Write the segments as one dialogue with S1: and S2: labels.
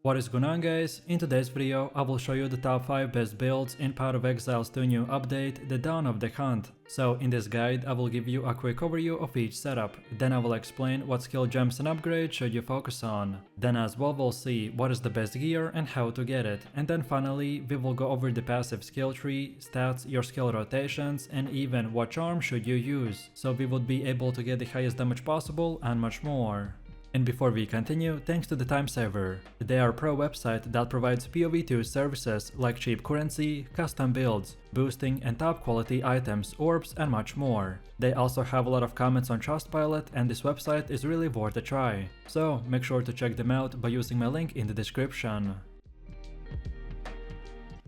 S1: What is going on, guys? In today's video I will show you the top 5 best builds in part of Exile's 2 new update, the Dawn of the Hunt. So in this guide I will give you a quick overview of each setup, then I will explain what skill gems and upgrades should you focus on. Then as well we'll see what is the best gear and how to get it, and then finally we will go over the passive skill tree, stats, your skill rotations, and even what charm should you use, so we would be able to get the highest damage possible and much more. And before we continue, thanks to the Time Saver. They are a pro website that provides POE2 services like cheap currency, custom builds, boosting and top quality items, orbs and much more. They also have a lot of comments on Trustpilot, and this website is really worth a try. So make sure to check them out by using my link in the description.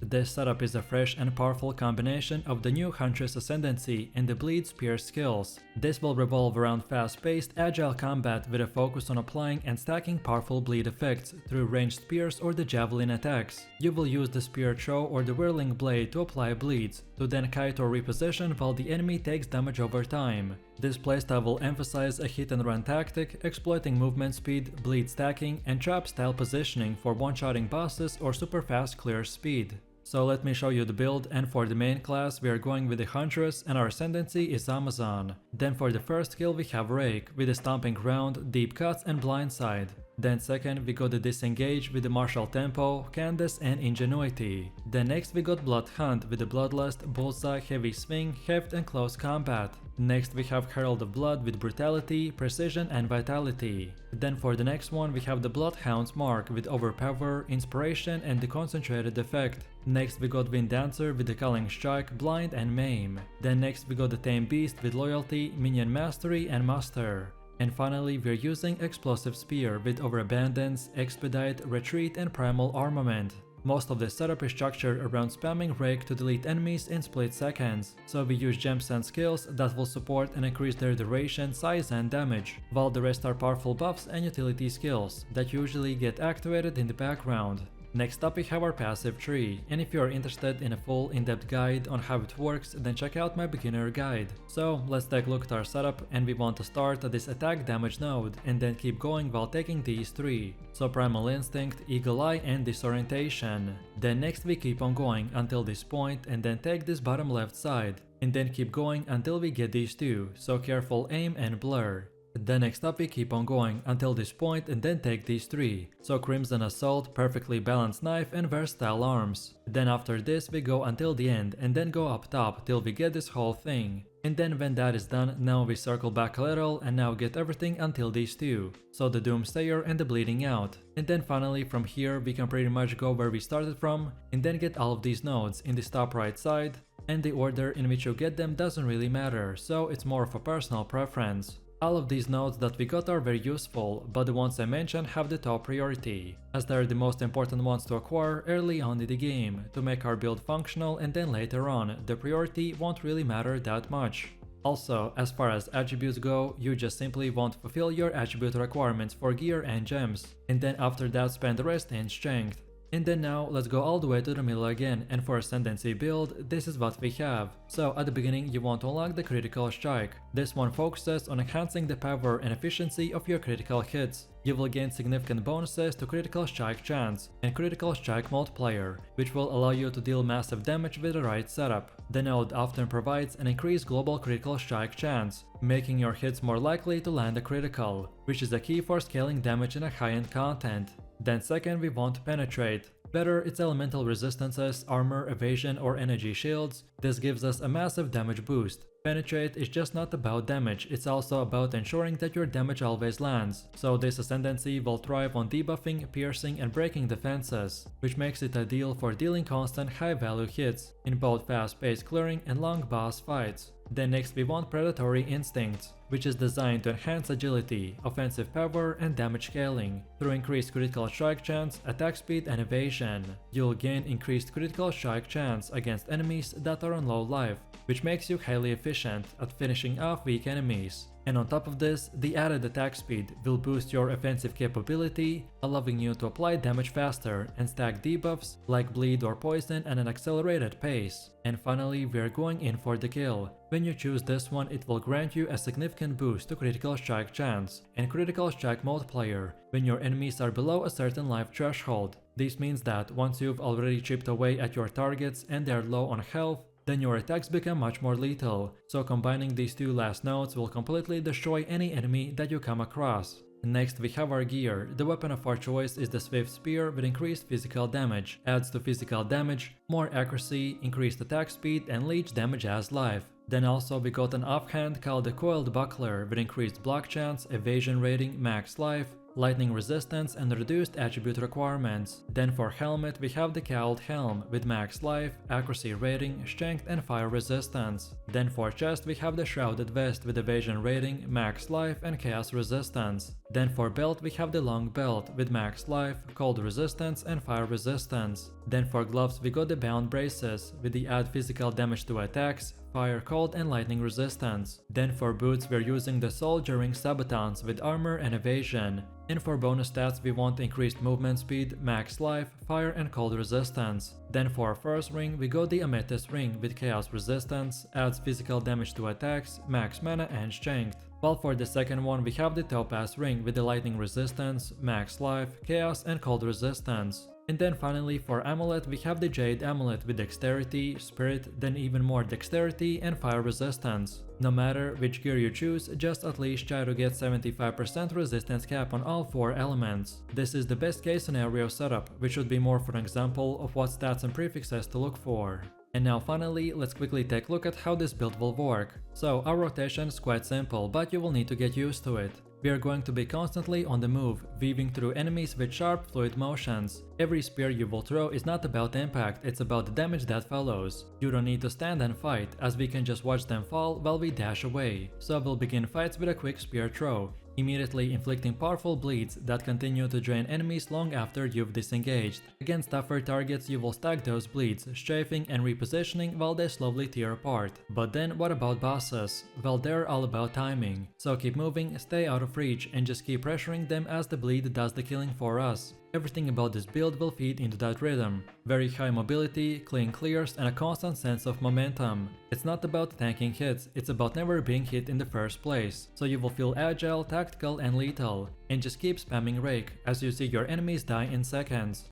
S1: This setup is a fresh and powerful combination of the new Huntress Ascendancy and the Bleed Spear skills. This will revolve around fast-paced, agile combat with a focus on applying and stacking powerful bleed effects through ranged spears or the javelin attacks. You will use the spear throw or the whirling blade to apply bleeds, to then kite or reposition while the enemy takes damage over time. This playstyle will emphasize a hit-and-run tactic, exploiting movement speed, bleed stacking, and trap-style positioning for one-shotting bosses or super fast clear speed. So let me show you the build, and for the main class we are going with the Huntress and our ascendancy is Amazon. Then for the first skill we have Rake with the Stomping Ground, Deep Cuts and Blindside. Then second we got the Disengage with the Martial Tempo, Candace and Ingenuity. Then next we got Blood Hunt with the Bloodlust, Bullseye, Heavy Swing, Heft and Close Combat. Next we have Herald of Blood with Brutality, Precision and Vitality. Then for the next one we have the Bloodhound's Mark with Overpower, Inspiration and the Concentrated Effect. Next we got Wind Dancer with the Culling Strike, Blind and Maim. Then next we got the Tame Beast with Loyalty, Minion Mastery and Muster. And finally we're using Explosive Spear with Overabundance, Expedite, Retreat and Primal Armament. Most of the setup is structured around spamming Rake to delete enemies in split seconds, so we use gems and skills that will support and increase their duration, size and damage, while the rest are powerful buffs and utility skills that usually get activated in the background. Next up we have our passive tree, and if you are interested in a full in-depth guide on how it works, then check out my beginner guide. So let's take a look at our setup, and we want to start at this attack damage node and then keep going while taking these 3. So Primal Instinct, Eagle Eye and Disorientation. Then next we keep on going until this point and then take this bottom left side, and then keep going until we get these 2, so careful aim and blur. Then next up we keep on going until this point and then take these 3, so Crimson Assault, Perfectly Balanced Knife and Versatile Arms. Then after this we go until the end and then go up top till we get this whole thing. And then when that is done, now we circle back a little and now get everything until these 2, so the Doomsayer and the Bleeding Out. And then finally from here we can pretty much go where we started from and then get all of these nodes in this top right side, and the order in which you get them doesn't really matter, so it's more of a personal preference. All of these nodes that we got are very useful, but the ones I mentioned have the top priority, as they are the most important ones to acquire early on in the game, to make our build functional, and then later on, the priority won't really matter that much. Also, as far as attributes go, you just simply won't fulfill your attribute requirements for gear and gems, and then after that spend the rest in strength. And then now let's go all the way to the middle again, and for Ascendancy build, this is what we have. So at the beginning you want to unlock the Critical Strike. This one focuses on enhancing the power and efficiency of your critical hits. You will gain significant bonuses to Critical Strike Chance and Critical Strike Multiplier, which will allow you to deal massive damage with the right setup. The node often provides an increased global Critical Strike Chance, making your hits more likely to land a critical, which is a key for scaling damage in a high-end content. Then second we want Penetrate. Whether it's elemental resistances, armor, evasion or energy shields, this gives us a massive damage boost. Penetrate is just not about damage, it's also about ensuring that your damage always lands, so this ascendancy will thrive on debuffing, piercing and breaking defenses, which makes it ideal for dealing constant high value hits in both fast-paced clearing and long boss fights. Then next we want Predatory Instincts, which is designed to enhance agility, offensive power and damage scaling. Through increased critical strike chance, attack speed and evasion, you'll gain increased critical strike chance against enemies that are on low life, which makes you highly efficient at finishing off weak enemies. And on top of this, the added attack speed will boost your offensive capability, allowing you to apply damage faster and stack debuffs like bleed or poison at an accelerated pace. And finally, we are going in for the kill. When you choose this one, it will grant you a significant boost to critical strike chance and critical strike multiplier when your enemies are below a certain life threshold. This means that once you've already chipped away at your targets and they are low on health, then your attacks become much more lethal, so combining these two last notes will completely destroy any enemy that you come across. Next we have our gear. The weapon of our choice is the Swift Spear with increased physical damage, adds to physical damage, more accuracy, increased attack speed and leech damage as life. Then also we got an offhand called the Coiled Buckler with increased block chance, evasion rating, max life, lightning resistance and reduced attribute requirements. Then for helmet we have the Cowled Helm with max life, accuracy rating, strength and fire resistance. Then for chest we have the Shrouded Vest with evasion rating, max life and chaos resistance. Then for belt we have the Long Belt with max life, cold resistance and fire resistance. Then for gloves we got the Bound Braces with the add physical damage to attacks, fire, cold and lightning resistance. Then for boots we're using the Soldiering Sabatons with armor and evasion. And for bonus stats we want increased movement speed, max life, fire and cold resistance. Then for our first ring we got the Amethyst Ring with chaos resistance, adds physical damage to attacks, max mana and strength. While for the second one we have the Topaz Ring with the lightning resistance, max life, chaos and cold resistance. And then finally for amulet we have the Jade Amulet with dexterity, spirit, then even more dexterity and fire resistance. No matter which gear you choose, just at least try to get 75% resistance cap on all 4 elements. This is the best case scenario setup, which should be more for an example of what stats and prefixes to look for. And now finally, let's quickly take a look at how this build will work. So our rotation is quite simple, but you will need to get used to it. We are going to be constantly on the move, weaving through enemies with sharp, fluid motions. Every spear you will throw is not about impact, it's about the damage that follows. You don't need to stand and fight, as we can just watch them fall while we dash away. So we'll begin fights with a quick spear throw, immediately inflicting powerful bleeds that continue to drain enemies long after you've disengaged. Against tougher targets you will stack those bleeds, strafing and repositioning while they slowly tear apart. But then what about bosses? Well, they're all about timing. So keep moving, stay out of reach and just keep pressuring them as the bleed does the killing for us. Everything about this build will feed into that rhythm. Very high mobility, clean clears and a constant sense of momentum. It's not about tanking hits, it's about never being hit in the first place. So you will feel agile, tactical and lethal. And just keep spamming Rake as you see your enemies die in seconds.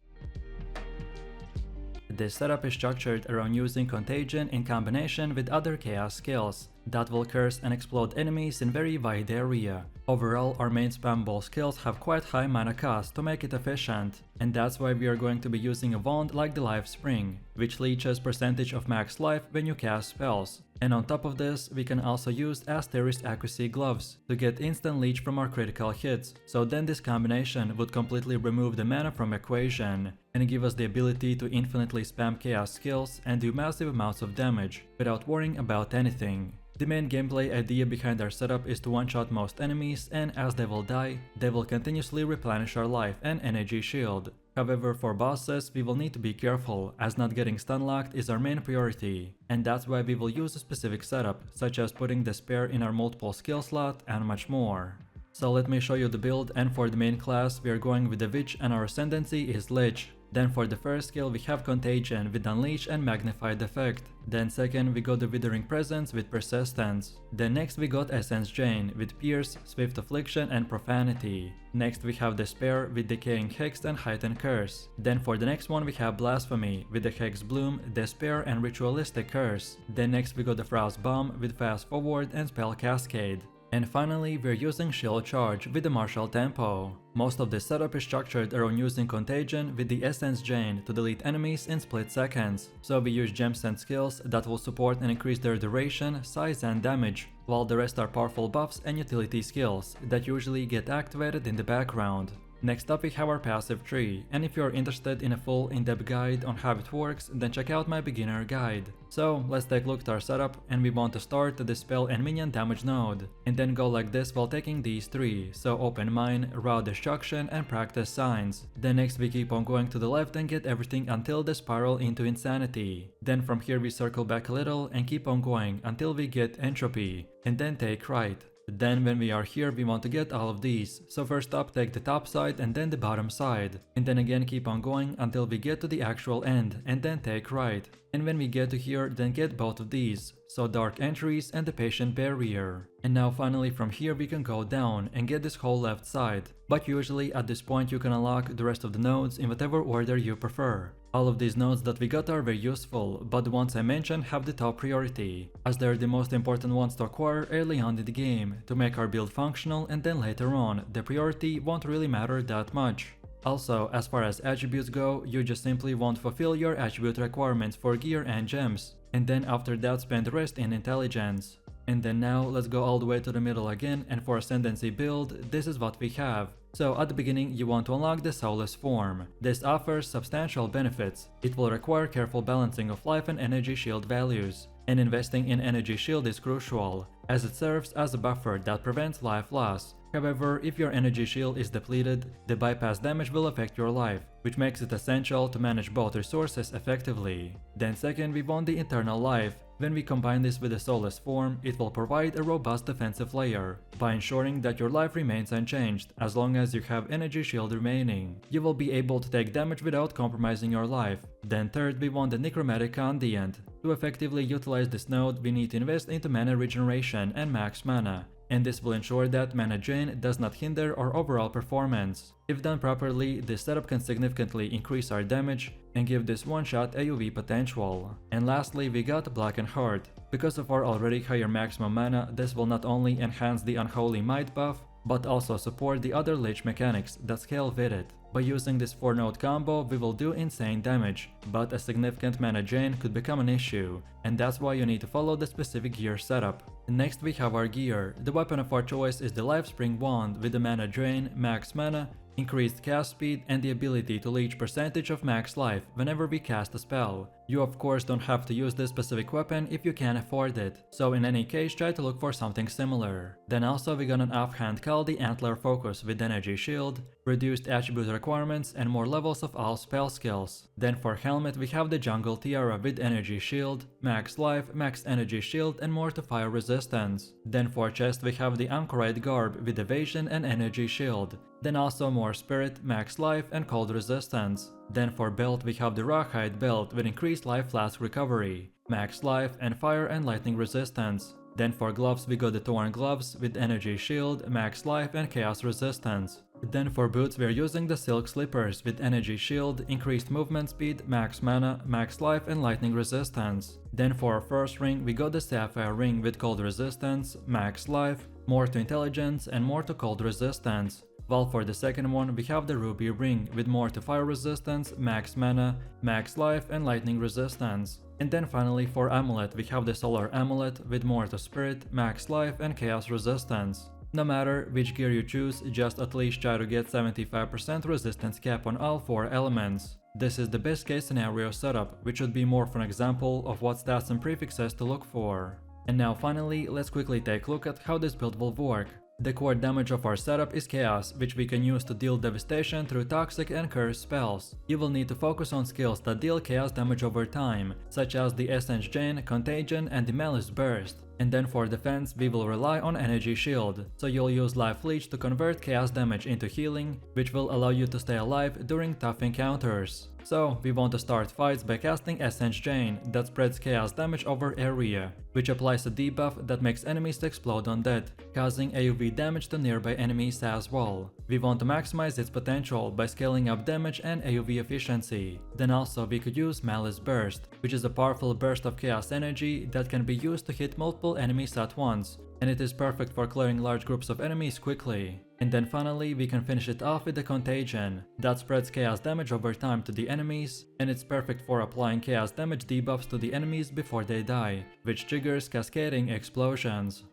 S1: This setup is structured around using Contagion in combination with other chaos skills that will curse and explode enemies in very wide area. Overall, our main spammable skills have quite high mana cost to make it efficient, and that's why we are going to be using a wand like the Life Spring, which leeches percentage of max life when you cast spells. And on top of this, we can also use Asterisk Accuracy Gloves to get instant leech from our critical hits, so then this combination would completely remove the mana from equation and give us the ability to infinitely spam chaos skills and do massive amounts of damage without worrying about anything. The main gameplay idea behind our setup is to one-shot most enemies, and as they will die, they will continuously replenish our life and energy shield. However, for bosses, we will need to be careful, as not getting stun-locked is our main priority, and that's why we will use a specific setup, such as putting the spare in our multiple skill slot and much more. So let me show you the build, and for the main class we are going with the Witch and our ascendancy is Lich. Then for the first skill we have Contagion with Unleash and Magnified Effect. Then second we got the Withering Presence with Persistence. Then next we got Essence Drain with Pierce, Swift Affliction and Profanity. Next we have Despair with Decaying Hex and Heightened Curse. Then for the next one we have Blasphemy with the Hex Bloom, Despair and Ritualistic Curse. Then next we got the Frost Bomb with Fast Forward and Spell Cascade. And finally, we're using Shield Charge with the Martial Tempo. Most of this setup is structured around using Contagion with the Essence Drain to delete enemies in split seconds. So we use gems and skills that will support and increase their duration, size and damage, while the rest are powerful buffs and utility skills that usually get activated in the background. Next up we have our passive tree, and if you're interested in a full in-depth guide on how it works, then check out my beginner guide. So let's take a look at our setup, and we want to start the dispel and minion damage node, and then go like this while taking these three, so open mine, route destruction, and practice signs. Then next we keep on going to the left and get everything until the spiral into insanity. Then from here we circle back a little and keep on going until we get entropy, and then take right. Then when we are here we want to get all of these, so first up take the top side and then the bottom side, and then again keep on going until we get to the actual end and then take right. And when we get to here then get both of these, so dark entries and the patient barrier. And now finally from here we can go down and get this whole left side, but usually at this point you can unlock the rest of the nodes in whatever order you prefer. All of these nodes that we got are very useful, but the ones I mentioned have the top priority, as they're the most important ones to acquire early on in the game, to make our build functional, and then later on, the priority won't really matter that much. Also, as far as attributes go, you just simply want to fulfill your attribute requirements for gear and gems, and then after that spend the rest in intelligence. And then now let's go all the way to the middle again, and for ascendancy build, this is what we have. So at the beginning you want to unlock the soulless form. This offers substantial benefits. It will require careful balancing of life and energy shield values, and investing in energy shield is crucial, as it serves as a buffer that prevents life loss. However, if your energy shield is depleted, the bypass damage will affect your life, which makes it essential to manage both resources effectively. Then second, we want the eternal life. When we combine this with the soulless form, it will provide a robust defensive layer, by ensuring that your life remains unchanged as long as you have energy shield remaining. You will be able to take damage without compromising your life. Then third, we want the necromantic condiant. To effectively utilize this node, we need to invest into mana regeneration and max mana, and this will ensure that mana drain does not hinder our overall performance. If done properly, this setup can significantly increase our damage and give this one-shot AoE potential. And lastly, we got Blackened Heart. Because of our already higher maximum mana, this will not only enhance the Unholy Might buff, but also support the other lich mechanics that scale with it. By using this 4-node combo, we will do insane damage, but a significant mana drain could become an issue, and that's why you need to follow the specific gear setup. Next we have our gear. The weapon of our choice is the Lifespring Wand with the mana drain, max mana, increased cast speed, and the ability to leech percentage of max life whenever we cast a spell. You of course don't have to use this specific weapon if you can't afford it, so in any case try to look for something similar. Then also we got an offhand called the Antler Focus with energy shield, reduced attribute requirements, and more levels of all spell skills. Then for helmet we have the Jungle Tiara with energy shield, max life, max energy shield, and more to fire resistance. Then for chest we have the Anchorite Garb with evasion and energy shield. Then also more spirit, max life, and cold resistance. Then for belt we have the Rawhide belt with increased life flask recovery, max life, and fire and lightning resistance. Then for gloves we got the Torn gloves with energy shield, max life, and chaos resistance. Then for boots we are using the silk slippers with energy shield, increased movement speed, max mana, max life, and lightning resistance. Then for our first ring we got the sapphire ring with cold resistance, max life, more to intelligence, and more to cold resistance. While for the second one we have the ruby ring with more to fire resistance, max mana, max life, and lightning resistance. And then finally for amulet we have the solar amulet with more to spirit, max life, and chaos resistance. No matter which gear you choose, just at least try to get 75% resistance cap on all 4 elements. This is the best case scenario setup, which should be more of an example of what stats and prefixes to look for. And now finally, let's quickly take a look at how this build will work. The core damage of our setup is Chaos, which we can use to deal devastation through toxic and curse spells. You will need to focus on skills that deal Chaos damage over time, such as the Essence Chain, Contagion, and the Malice Burst. And then for defense, we will rely on Energy Shield, so you'll use Life Leech to convert Chaos damage into healing, which will allow you to stay alive during tough encounters. So, we want to start fights by casting Essence Chain that spreads Chaos damage over area, which applies a debuff that makes enemies explode on death, causing AoV damage to nearby enemies as well. We want to maximize its potential by scaling up damage and AoV efficiency. Then also we could use Malice Burst, which is a powerful burst of Chaos energy that can be used to hit multiple enemies at once, and it is perfect for clearing large groups of enemies quickly. And then finally we can finish it off with the Contagion, that spreads Chaos damage over time to the enemies, and it's perfect for applying Chaos damage debuffs to the enemies before they die, which triggers cascading explosions.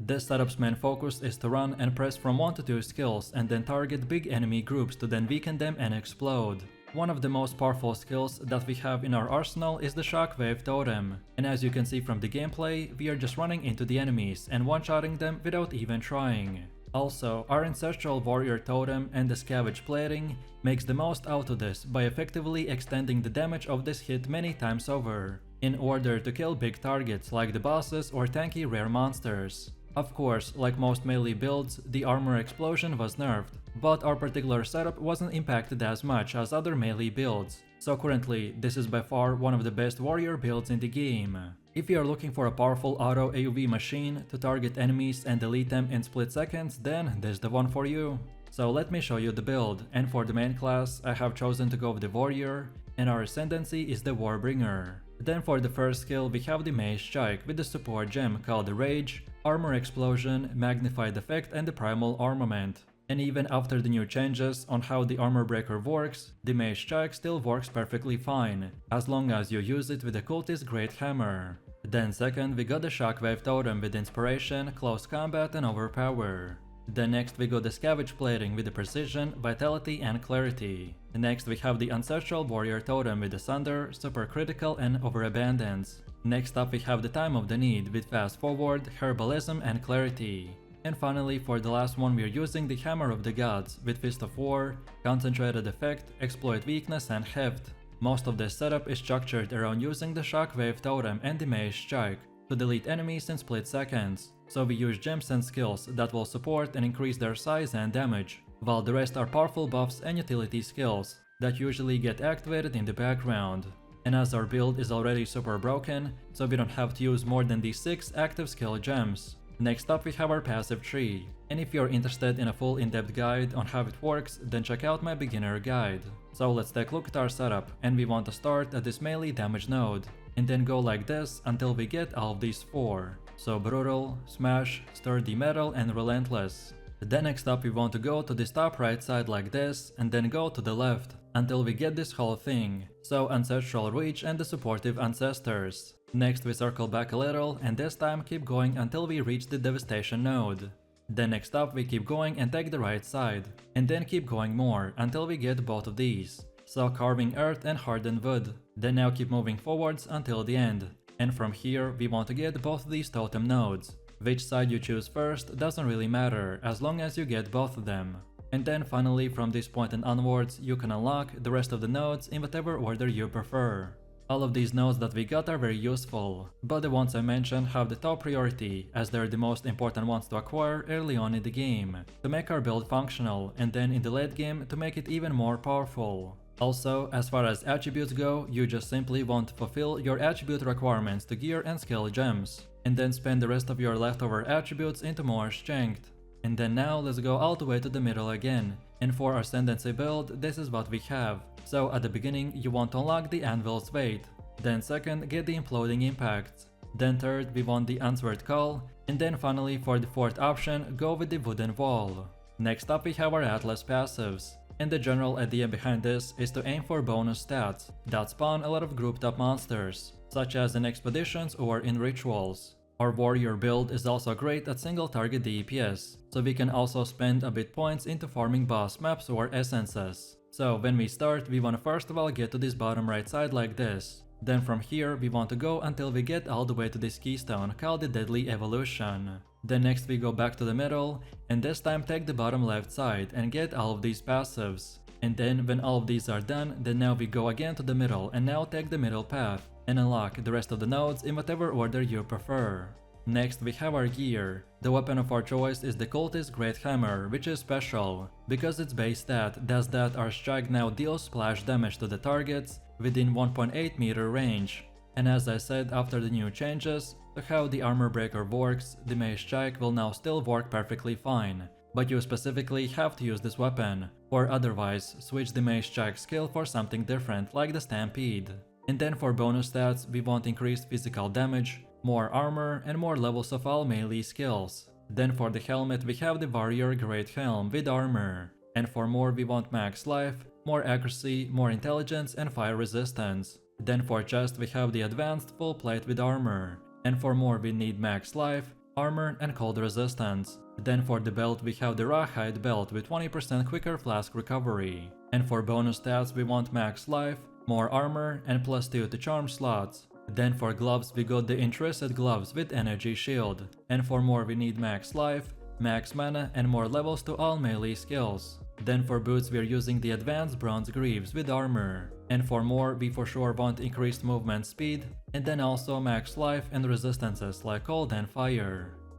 S1: This setup's main focus is to run and press from 1 to 2 skills and then target big enemy groups to then weaken them and explode. One of the most powerful skills that we have in our arsenal is the Shockwave totem, and as you can see from the gameplay, we are just running into the enemies and one-shotting them without even trying. Also, our Ancestral Warrior totem and the Scavenge plating makes the most out of this by effectively extending the damage of this hit many times over, in order to kill big targets like the bosses or tanky rare monsters. Of course, like most melee builds, the armor explosion was nerfed, but our particular setup wasn't impacted as much as other melee builds, so currently this is by far one of the best warrior builds in the game. If you are looking for a powerful auto AoV machine to target enemies and delete them in split seconds, then this is the one for you. So let me show you the build, and for the main class I have chosen to go with the warrior, and our ascendancy is the warbringer. Then for the first skill we have the mage strike with the support gem called the rage, armor explosion, magnified effect and the primal armament. And even after the new changes on how the armor breaker works, the mage strike still works perfectly fine, as long as you use it with the cultist great hammer. Then second we got the Shockwave totem with inspiration, close combat and overpower. Then next we got the Scavenge plating with the precision, vitality and clarity. Next we have the Ancestral Warrior totem with the sunder, super critical and overabundance. Next up we have the time of the need with fast forward, herbalism and clarity. And finally for the last one we are using the Hammer of the Gods with Fist of War, concentrated effect, exploit weakness and heft. Most of this setup is structured around using the Shockwave totem and the mage strike to delete enemies in split seconds, so we use gems and skills that will support and increase their size and damage, while the rest are powerful buffs and utility skills that usually get activated in the background. And as our build is already super broken, so we don't have to use more than these 6 active skill gems. Next up we have our passive tree, and if you're interested in a full in-depth guide on how it works, then check out my beginner guide. So let's take a look at our setup, and we want to start at this melee damage node, and then go like this until we get all of these 4. So brutal, smash, sturdy metal and relentless. Then next up we want to go to this top right side like this, and then go to the left until we get this whole thing, so ancestral reach and the supportive ancestors. Next we circle back a little and this time keep going until we reach the devastation node. Then next up we keep going and take the right side, and then keep going more until we get both of these, so carving earth and hardened wood. Then now keep moving forwards until the end, and from here we want to get both of these totem nodes. Which side you choose first doesn't really matter as long as you get both of them. And then finally from this point and onwards you can unlock the rest of the nodes in whatever order you prefer. All of these nodes that we got are very useful, but the ones I mentioned have the top priority as they're the most important ones to acquire early on in the game, to make our build functional, and then in the late game to make it even more powerful. Also, as far as attributes go, you just simply want to fulfill your attribute requirements to gear and skill gems, and then spend the rest of your leftover attributes into more strength. And then now let's go all the way to the middle again, and for our ascendancy build this is what we have. So at the beginning you want to unlock the anvil's weight, then second get the imploding impacts, then third we want the answered call, and then finally for the fourth option go with the wooden wall. Next up we have our atlas passives, and the general idea behind this is to aim for bonus stats that spawn a lot of grouped up monsters, such as in expeditions or in rituals. Our warrior build is also great at single target DPS, so we can also spend a bit points into farming boss maps or essences. So when we start, we want to first of all get to this bottom right side like this. Then from here we want to go until we get all the way to this keystone called the Deadly Evolution. Then next we go back to the middle, and this time take the bottom left side and get all of these passives. And then when all of these are done, then now we go again to the middle and now take the middle path and unlock the rest of the nodes in whatever order you prefer. Next we have our gear. The weapon of our choice is the cultist great hammer, which is special because its base stat does that our strike now deals splash damage to the targets within 1.8 meter range. And as I said, after the new changes to how the armor breaker works, the mage strike will now still work perfectly fine, but you specifically have to use this weapon, or otherwise switch the mage strike skill for something different like the stampede. And then for bonus stats we want increased physical damage, more armor and more levels of all melee skills. Then for the helmet we have the warrior great helm with armor, and for more we want max life, more accuracy, more intelligence and fire resistance. Then for chest we have the advanced full plate with armor, and for more we need max life, armor and cold resistance. Then for the belt we have the rawhide belt with 20% quicker flask recovery. And for bonus stats we want max life, more armor and +2 to charm slots. Then for gloves we got the interested gloves with energy shield. And for more we need max life, max mana and more levels to all melee skills. Then for boots we are using the advanced bronze greaves with armor. And for more we for sure want increased movement speed, and then also max life and resistances like cold and fire.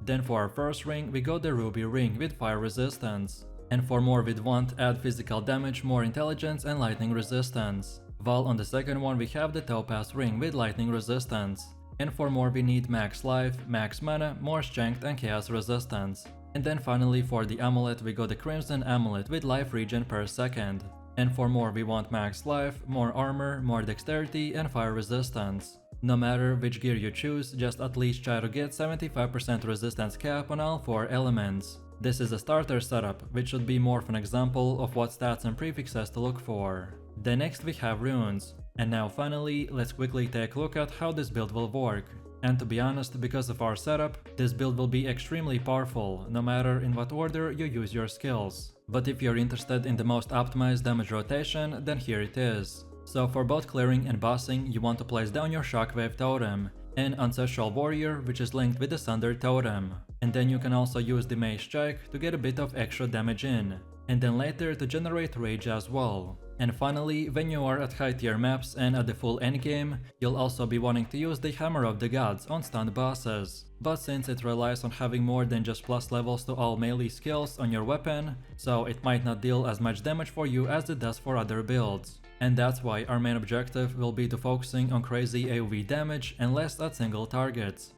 S1: Then for our first ring we got the ruby ring with fire resistance. And for more we'd want add physical damage, more intelligence and lightning resistance. While on the second one we have the topaz ring with lightning resistance. And for more we need max life, max mana, more strength and chaos resistance. And then finally for the amulet we got the crimson amulet with life regen per second. And for more we want max life, more armor, more dexterity and fire resistance. No matter which gear you choose, just at least try to get 75% resistance cap on all 4 elements. This is a starter setup, which should be more of an example of what stats and prefixes to look for. Then next we have runes. And now finally, let's quickly take a look at how this build will work. And to be honest, because of our setup, this build will be extremely powerful, no matter in what order you use your skills. But if you're interested in the most optimized damage rotation, then here it is. So for both clearing and bossing, you want to place down your Shockwave totem, and Ancestral Warrior, which is linked with the Sunder totem. And then you can also use the Mage Strike to get a bit of extra damage in, and then later to generate rage as well. And finally, when you are at high tier maps and at the full endgame, you'll also be wanting to use the Hammer of the Gods on stunned bosses. But since it relies on having more than just plus levels to all melee skills on your weapon, so it might not deal as much damage for you as it does for other builds. And that's why our main objective will be to focusing on crazy AoE damage and less at single targets.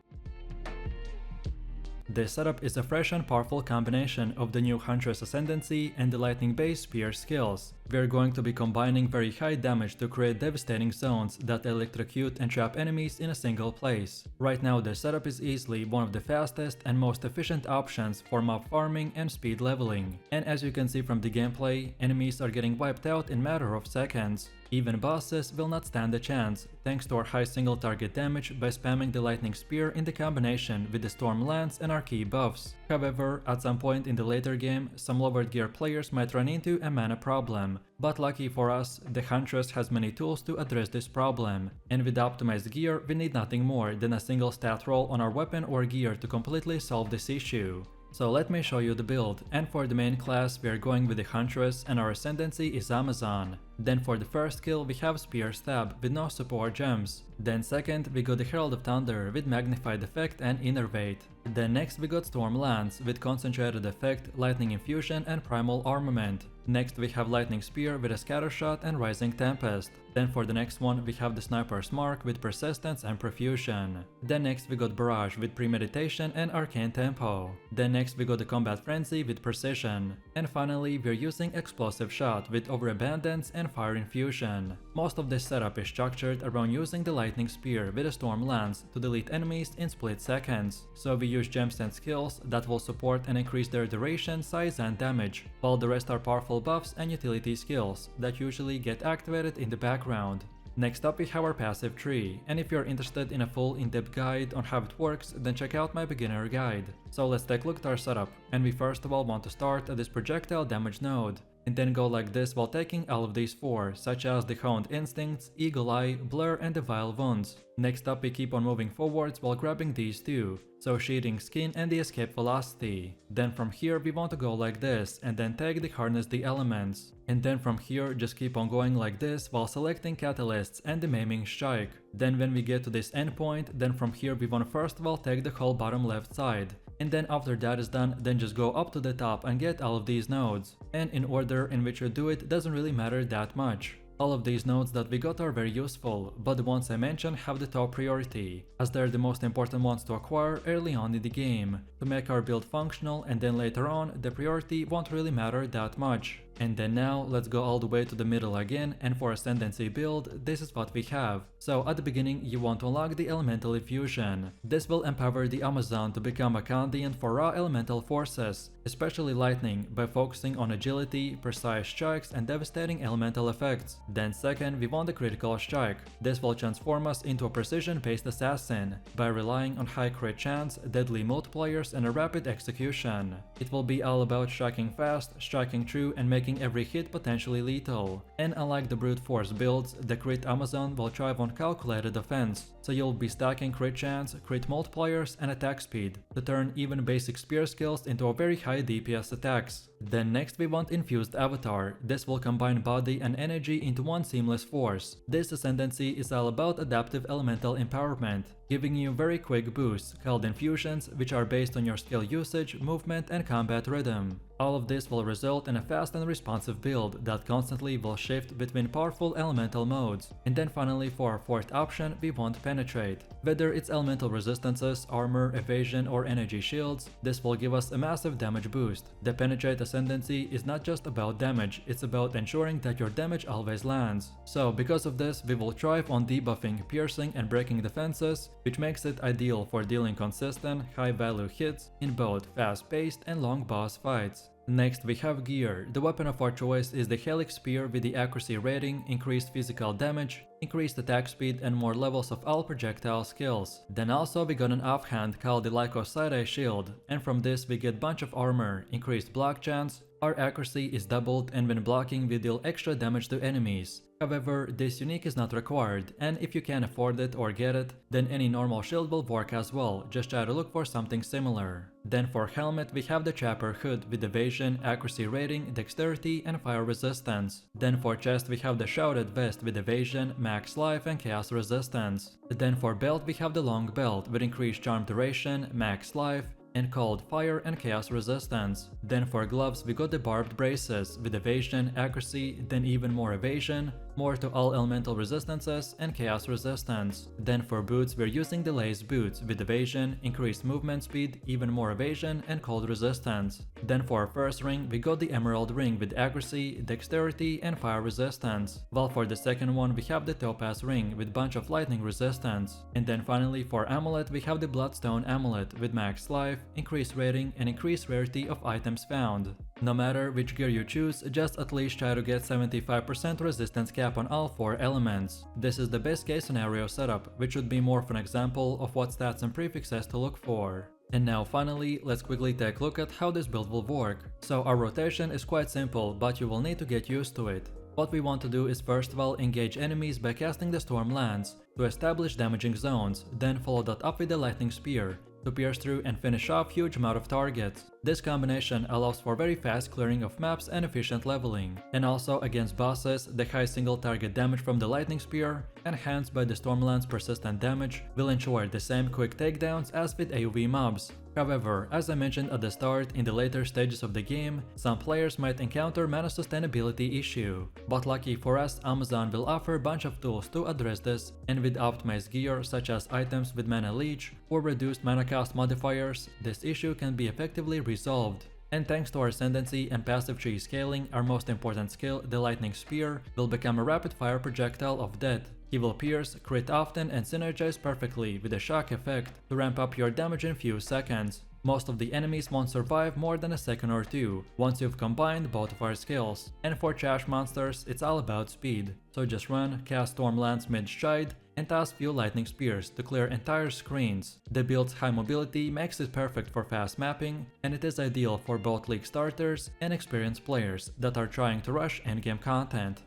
S1: This setup is a fresh and powerful combination of the new Huntress Ascendancy and the lightning based spear skills. We are going to be combining very high damage to create devastating zones that electrocute and trap enemies in a single place. Right now this setup is easily one of the fastest and most efficient options for mob farming and speed leveling. And as you can see from the gameplay, enemies are getting wiped out in a matter of seconds. Even bosses will not stand a chance, thanks to our high single target damage by spamming the lightning spear in the combination with the storm lance and our key buffs. However, at some point in the later game, some lower gear players might run into a mana problem. But lucky for us, the Huntress has many tools to address this problem, and with optimized gear we need nothing more than a single stat roll on our weapon or gear to completely solve this issue. So let me show you the build, and for the main class we are going with the Huntress and our ascendancy is Amazon. Then for the first skill we have Spear Stab with no support gems. Then second we got the Herald of Thunder with magnified effect and innervate. Then next we got Storm Lance with concentrated effect, lightning infusion and primal armament. Next we have Lightning Spear with a scatter shot and Rising Tempest. Then for the next one we have the Sniper's Mark with persistence and profusion. Then next we got Barrage with premeditation and arcane tempo. Then next we got the Combat Frenzy with precision. And finally we're using Explosive Shot with overabundance and fire infusion. Most of this setup is structured around using the Lightning Spear with a Storm Lance to delete enemies in split seconds. So we use gems and skills that will support and increase their duration, size and damage, while the rest are powerful buffs and utility skills that usually get activated in the background. Next up we have our passive tree, and if you're interested in a full in-depth guide on how it works, then check out my beginner guide. So let's take a look at our setup, and we first of all want to start at this projectile damage node, and then go like this while taking all of these 4, such as the Honed Instincts, Eagle Eye, Blur and the Vile Wounds. Next up we keep on moving forwards while grabbing these 2, so Sheathing Skin and the Escape Velocity. Then from here we want to go like this and then take the Harness the Elements. And then from here just keep on going like this while selecting Catalysts and the Maiming Strike. Then when we get to this endpoint, then from here we want to first of all take the whole bottom left side. And then after that is done, then just go up to the top and get all of these nodes. And in order in which you do it doesn't really matter that much. All of these nodes that we got are very useful, but the ones I mentioned have the top priority, as they're the most important ones to acquire early on in the game, to make our build functional, and then later on the priority won't really matter that much. And then now let's go all the way to the middle again, and for Ascendancy build, this is what we have. So at the beginning you want to unlock the Elemental Infusion. This will empower the Amazon to become a conduit for raw elemental forces, especially lightning, by focusing on agility, precise strikes and devastating elemental effects. Then second, we want the critical strike. This will transform us into a precision-based assassin, by relying on high crit chance, deadly multipliers and a rapid execution. It will be all about striking fast, striking true and making every hit potentially lethal. And unlike the brute force builds, the crit Amazon will thrive on calculated defense, so you'll be stacking crit chance, crit multipliers and attack speed to turn even basic spear skills into a very high DPS attacks. Then next we want Infused Avatar. This will combine body and energy into one seamless force. This Ascendancy is all about adaptive elemental empowerment, giving you very quick boosts called infusions, which are based on your skill usage, movement and combat rhythm. All of this will result in a fast and responsive build that constantly will shift between powerful elemental modes. And then finally for our fourth option we want Penetrate. Whether it's elemental resistances, armor, evasion or energy shields, this will give us a massive damage boost. The Penetrate Ascendancy is not just about damage, it's about ensuring that your damage always lands. So because of this we will thrive on debuffing, piercing and breaking defenses, which makes it ideal for dealing consistent, high value hits in both fast-paced and long boss fights. Next we have gear. The weapon of our choice is the Helix Spear with the accuracy rating, increased physical damage, increased attack speed and more levels of all projectile skills. Then also we got an offhand called the Lycosidai Shield, and from this we get bunch of armor, increased block chance, our accuracy is doubled and when blocking we deal extra damage to enemies. However, this unique is not required, and if you can't afford it or get it, then any normal shield will work as well, just try to look for something similar. Then for helmet we have the Trapper Hood with evasion, accuracy rating, dexterity and fire resistance. Then for chest we have the Shrouded Vest with evasion, max life and chaos resistance. Then for belt we have the Long Belt with increased charm duration, max life, and cold fire and chaos resistance. Then for gloves we got the Barbed Braces with evasion, accuracy, then even more evasion, more to all elemental resistances and chaos resistance. Then for boots we're using the Lace Boots with evasion, increased movement speed, even more evasion and cold resistance. Then for our first ring we got the Emerald Ring with accuracy, dexterity and fire resistance. While for the second one we have the Topaz Ring with bunch of lightning resistance. And then finally for amulet we have the Bloodstone Amulet with max life, increased rating and increased rarity of items found. No matter which gear you choose, just at least try to get 75% resistance cap on all 4 elements. This is the best case scenario setup, which would be more of an example of what stats and prefixes to look for. And now finally, let's quickly take a look at how this build will work. So our rotation is quite simple, but you will need to get used to it. What we want to do is first of all engage enemies by casting the Storm Lance to establish damaging zones, then follow that up with the Lightning Spear to pierce through and finish off huge amount of targets. This combination allows for very fast clearing of maps and efficient leveling. And also against bosses, the high single target damage from the Lightning Spear, enhanced by the Stormland's persistent damage, will ensure the same quick takedowns as with AoE mobs. However, as I mentioned at the start, in the later stages of the game, some players might encounter mana sustainability issue. But lucky for us, Amazon will offer a bunch of tools to address this, and with optimized gear such as items with mana leech or reduced mana cost modifiers, this issue can be effectively resolved. And thanks to our Ascendancy and passive tree scaling, our most important skill, the Lightning Spear, will become a rapid fire projectile of death. He will pierce, crit often and synergize perfectly with a shock effect to ramp up your damage in few seconds. Most of the enemies won't survive more than a second or two once you've combined both of our skills. And for trash monsters, it's all about speed. So just run, cast Stormlance mid-stride, and toss few lightning spears to clear entire screens. The build's high mobility makes it perfect for fast mapping, and it is ideal for both league starters and experienced players that are trying to rush endgame content.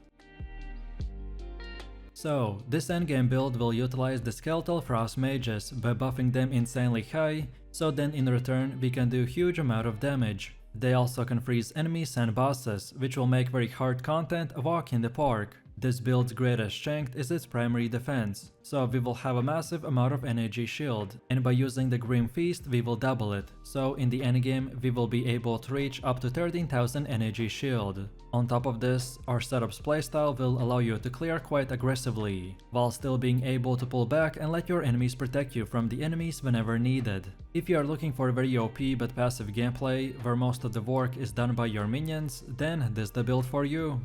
S1: So, this endgame build will utilize the Skeletal Frost Mages by buffing them insanely high, so then in return we can do huge amount of damage. They also can freeze enemies and bosses, which will make very hard content a walk in the park. This build's greatest strength is its primary defense, so we will have a massive amount of energy shield, and by using the Grim Feast we will double it, so in the endgame we will be able to reach up to 13,000 energy shield. On top of this, our setup's playstyle will allow you to clear quite aggressively, while still being able to pull back and let your enemies protect you from the enemies whenever needed. If you are looking for very OP but passive gameplay, where most of the work is done by your minions, then this is the build for you.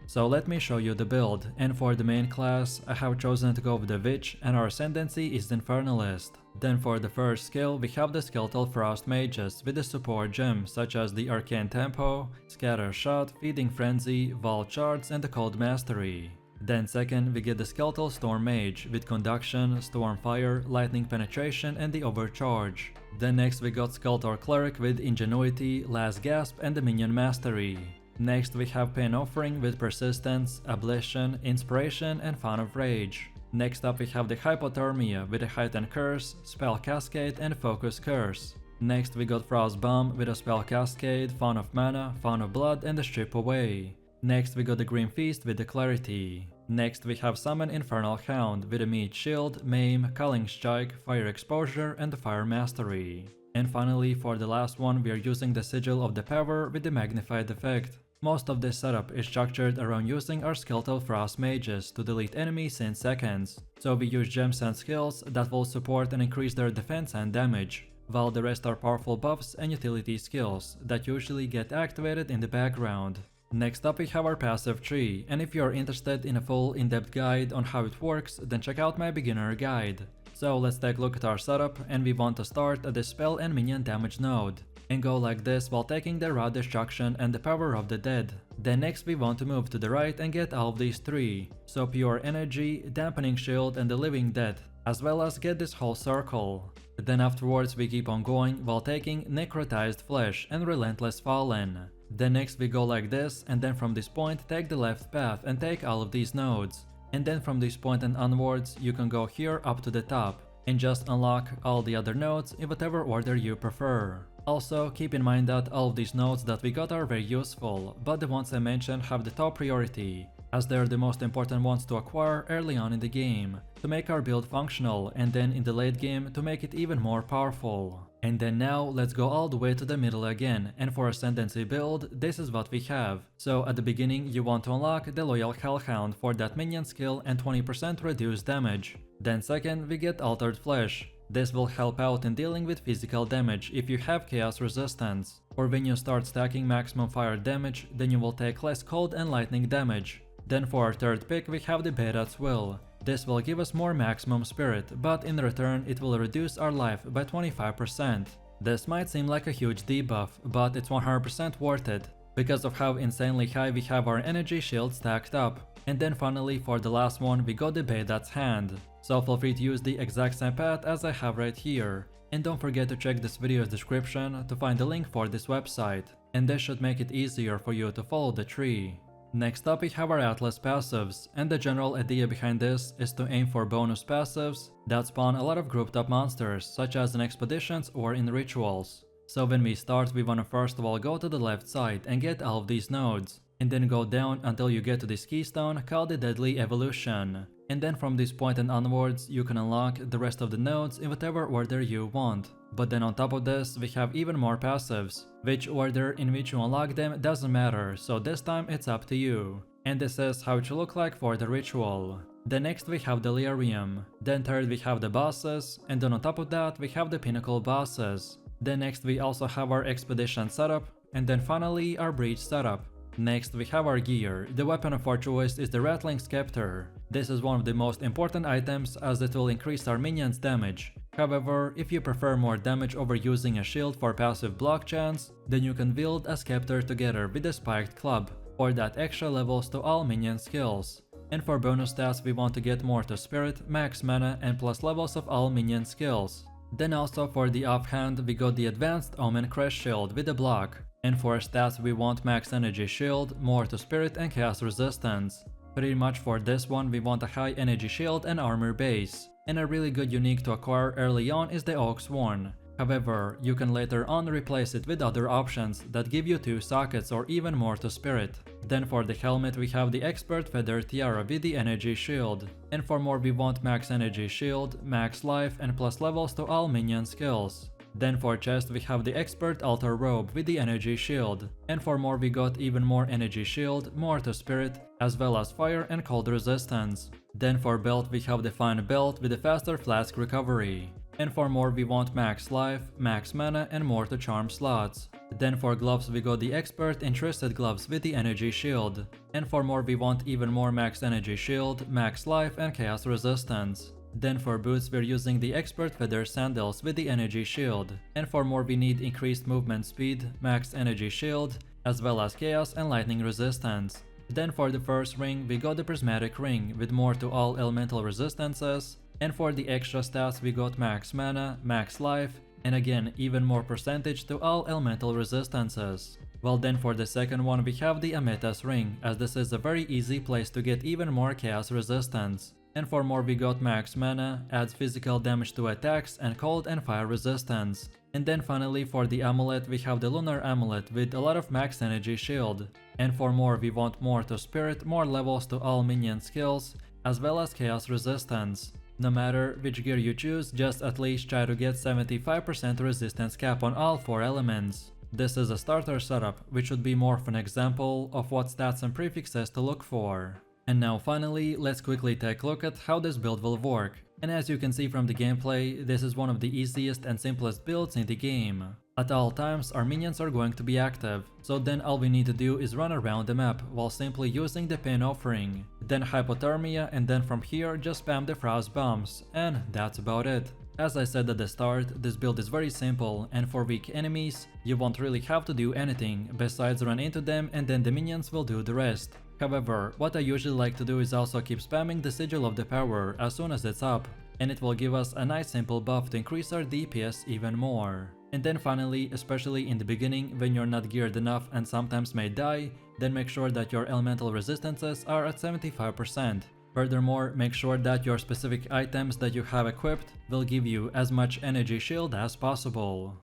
S1: So let me show you the build, and for the main class, I have chosen to go with the Witch and our ascendancy is the Infernalist. Then for the first skill, we have the Skeletal Frost Mages with the support gems such as the Arcane Tempo, Scatter Shot, Feeding Frenzy, Vault Shards and the Cold Mastery. Then second, we get the Skeletal Storm Mage with Conduction, Storm Fire, Lightning Penetration and the Overcharge. Then next we got Skeletor Cleric with Ingenuity, Last Gasp and the Minion Mastery. Next we have Pain Offering with Persistence, Ablution, Inspiration and Fan of Rage. Next up we have the Hypothermia with a Heightened Curse, Spell Cascade and Focus Curse. Next we got Frost Bomb with a Spell Cascade, Fan of Mana, Fan of Blood and the Strip Away. Next we got the Grim Feast with the Clarity. Next we have Summon Infernal Hound with a Meat Shield, Maim, Culling Strike, Fire Exposure and the Fire Mastery. And finally for the last one we are using the Sigil of the Power with the Magnified effect. Most of this setup is structured around using our Skeletal Frost Mages to delete enemies in seconds, so we use gems and skills that will support and increase their defense and damage, while the rest are powerful buffs and utility skills that usually get activated in the background. Next up we have our passive tree, and if you are interested in a full in-depth guide on how it works, then check out my beginner guide. So let's take a look at our setup, and we want to start at the spell and minion damage node, and go like this while taking the Raw Destruction and the Power of the Dead. Then next we want to move to the right and get all of these three, so Pure Energy, Dampening Shield and the Living Dead, as well as get this whole circle. Then afterwards we keep on going while taking Necrotized Flesh and Relentless Fallen. Then next we go like this, and then from this point take the left path and take all of these nodes. And then from this point and onwards you can go here up to the top and just unlock all the other nodes in whatever order you prefer. Also, keep in mind that all of these nodes that we got are very useful, but the ones I mentioned have the top priority, as they are the most important ones to acquire early on in the game, to make our build functional, and then in the late game to make it even more powerful. And then now let's go all the way to the middle again, and for Ascendancy build, this is what we have. So at the beginning you want to unlock the Loyal Hellhound for that minion skill and 20% reduced damage. Then second we get Altered Flesh. This will help out in dealing with physical damage if you have chaos resistance, or when you start stacking maximum fire damage, then you will take less cold and lightning damage. Then for our third pick we have the Berat's Will. This will give us more maximum spirit, but in return it will reduce our life by 25%. This might seem like a huge debuff, but it's 100% worth it, because of how insanely high we have our energy shield stacked up. And then finally for the last one we got the Berat's Hand. So feel free to use the exact same path as I have right here. And don't forget to check this video's description to find the link for this website, and this should make it easier for you to follow the tree. Next up we have our Atlas passives, and the general idea behind this is to aim for bonus passives that spawn a lot of grouped up monsters, such as in expeditions or in rituals. So when we start we wanna first of all go to the left side and get all of these nodes, and then go down until you get to this keystone called the Deadly Evolution. And then from this point and onwards you can unlock the rest of the nodes in whatever order you want. But then on top of this we have even more passives. Which order in which you unlock them doesn't matter, so this time it's up to you. And this is how it should look like for the ritual. Then next we have the Delirium. Then third we have the bosses, and then on top of that we have the pinnacle bosses. Then next we also have our expedition setup, and then finally our breach setup. Next we have our gear. The weapon of our choice is the Rattling Scepter. This is one of the most important items as it will increase our minions' damage. However, if you prefer more damage over using a shield for passive block chance, then you can wield a scepter together with a spiked club, or that extra levels to all minion skills. And for bonus stats we want to get more to spirit, max mana and plus levels of all minion skills. Then also for the offhand we got the advanced Omen Crest Shield with a block. And for stats we want max energy shield, more to spirit and chaos resistance. Pretty much for this one we want a high energy shield and armor base. And a really good unique to acquire early on is the Oak Sworn. However, you can later on replace it with other options that give you 2 sockets or even more to spirit. Then for the helmet we have the Expert Feather Tiara with the energy shield. And for more we want max energy shield, max life and plus levels to all minion skills. Then for chest we have the Expert Altar Robe with the energy shield. And for more we got even more energy shield, more to spirit, as well as fire and cold resistance. Then for belt we have the Fine Belt with a faster flask recovery. And for more we want max life, max mana and more to charm slots. Then for gloves we got the Expert Interested Gloves with the energy shield. And for more we want even more max energy shield, max life and chaos resistance. Then for boots we're using the Expert Feather Sandals with the energy shield. And for more we need increased movement speed, max energy shield, as well as chaos and lightning resistance. Then for the first ring we got the Prismatic Ring with more to all elemental resistances. And for the extra stats we got max mana, max life, and again even more percentage to all elemental resistances. Well then for the second one we have the Amethyst Ring, as this is a very easy place to get even more chaos resistance. And for more we got max mana, adds physical damage to attacks and cold and fire resistance. And then finally for the amulet we have the Lunar Amulet with a lot of max energy shield. And for more we want more to spirit, more levels to all minion skills, as well as chaos resistance. No matter which gear you choose, just at least try to get 75% resistance cap on all 4 elements. This is a starter setup, which would be more of an example of what stats and prefixes to look for. And now finally, let's quickly take a look at how this build will work. And as you can see from the gameplay, this is one of the easiest and simplest builds in the game. At all times, our minions are going to be active, so then all we need to do is run around the map while simply using the Pain Offering, then Hypothermia, and then from here just spam the Frost Bombs, and that's about it. As I said at the start, this build is very simple, and for weak enemies, you won't really have to do anything besides run into them and then the minions will do the rest. However, what I usually like to do is also keep spamming the Sigil of the Power as soon as it's up, and it will give us a nice simple buff to increase our DPS even more. And then finally, especially in the beginning when you're not geared enough and sometimes may die, then make sure that your elemental resistances are at 75%. Furthermore, make sure that your specific items that you have equipped will give you as much energy shield as possible.